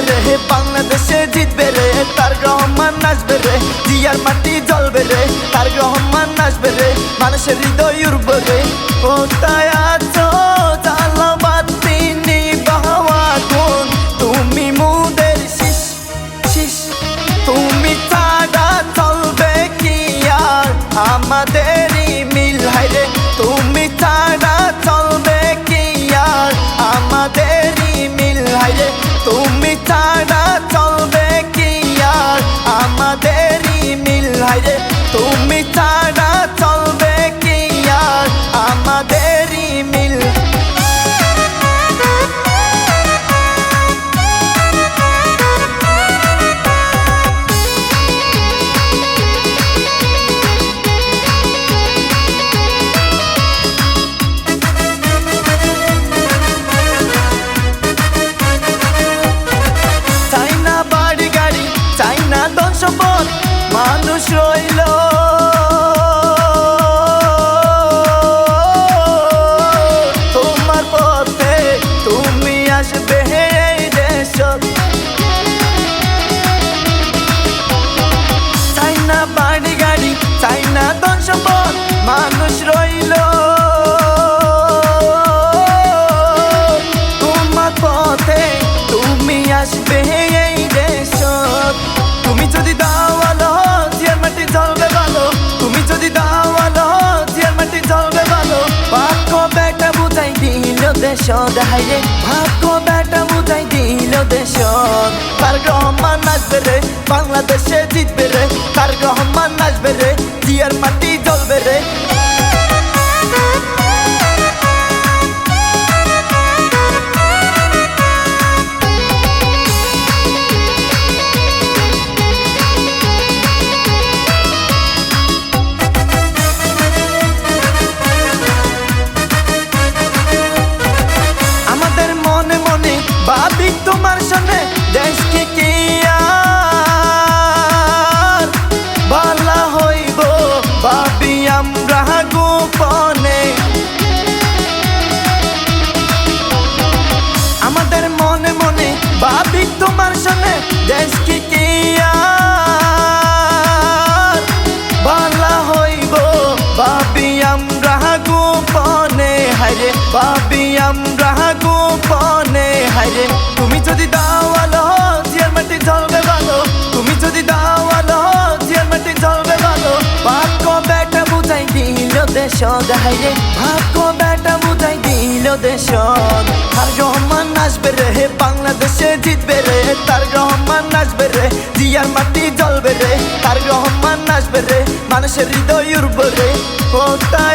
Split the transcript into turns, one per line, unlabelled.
রে, বাংলাদেশে জিতবে রে, তারেক রহমান আসবে রে, জিয়ার মাটি জ্বলবে রে, তারেক রহমান আসবে রে, মানুষের হৃদয় উড়বে রে। কোথায় আছো জালাবাতি নিভাওয়া আগুন, তুমি মুদের শীষ শীষ, তুমি ছাড়া চলবে কি আর আমাদেরই মিল, হায়রে তুমি ছাড়া চলবে কি আর আমাদেরই মিল, হায়রে তুমি ছাড়া চলবে কি আর আমাদেরই মিল, হায়রে তুমি ছাড়া চলবে কি আর আমাদেরই মিল। মানুষ রইল তোমার পথে, তুমি আসবে এই দেশ, চাই না বাড়ি গাড়ি, চাই না ধন সম্পদ, মানুষ রইল তোমার পথে, তুমি আসবে এই দেশ। তুমি যদি দাওয়ালো জিয়ার মাটি জ্বলবে ভালো, তুমি যদি দাওয়ালো জিয়ার মাটি জ্বলবে ভালো, ভাগ্য বেটা বুঝাই দিল দেশ, হায়রে ভাগ্য বেটা বুঝাই দিল দেশ। তারেক রহমান আসবে রে, বাংলাদেশে জিতবে রে, তারেক রহমান আসবে রে, জিয়ার মাটি জ্বলবে রে। ভাবি তোমার সঙ্গে দেশকে কি আর ভালো হইব, ভাবি আমরা গোপনে, আমাদের মনে মনে ভাবি তোমার সঙ্গে দেশকে কি আর ভালো হইব, ভাবি আমরা গোপনে, হায়রে ভাবি আমরা গোপনে, হায়রে তুমি যদি দাওয়ালো জিয়ার মাটি জ্বলবে ভালো, তুমি যদি দাওয়ালো জিয়ার মাটি জ্বলবে ভালো, ভাগ্য বেটা বুঝাই দিল দেশ, হায়রে ভাগ্য বেটা বুঝাই দিল দেশ। তারেক রহমান আসবে রে, বাংলাদেশে জিতবে রে, তারেক রহমান আসবে রে, জিয়ার মাটি জ্বলবে রে, তারেক রহমান আসবে রে, মানুষের হৃদয় উড়বে রে। কোথায়